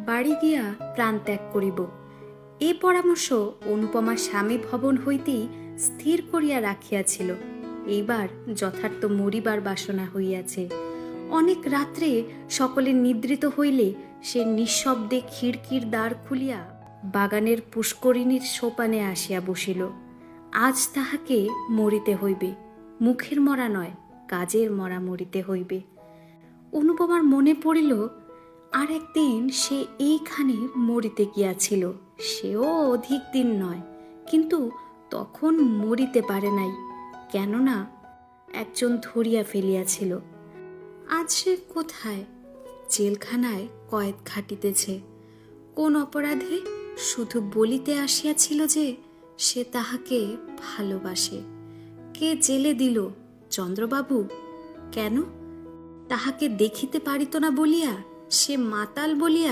বাড়ি গিয়া প্রাণ ত্যাগ করিব। এ পরামর্শ অনুপমার স্বামী ভবন হইতেই স্থির করিয়া রাখিয়াছিল। এইবার যথার্থ মরিবার বাসনা হইয়াছে। অনেক রাত্রে সকলে নিদ্রিত হইলে সে নিঃশব্দে খিড়কির দ্বার খুলিয়া বাগানের পুষ্করিণীর সোপানে আসিয়া বসিল। আজ তাহাকে মরিতে হইবে, মুখের মরা নয়, কাজের মরা মরিতে হইবে। অনুপমার মনে পড়িল আর একদিন সে এইখানে মরিতে গিয়াছিল, সেও অধিক দিন নয়, কিন্তু তখন মরিতে পারে নাই, কেননা একজন ধরিয়া ফেলিয়াছিল। আজ সে কোথায়? জেলখানায় কয়েদ খাটিতেছে। কোন অপরাধে? শুধু বলিতে আসিয়াছিল যে সে তাহাকে ভালোবাসে। কে জেলে দিল? চন্দ্রবাবু। কেন? তাহাকে দেখিতে পারিত না বলিয়া? সে মাতাল বলিয়া?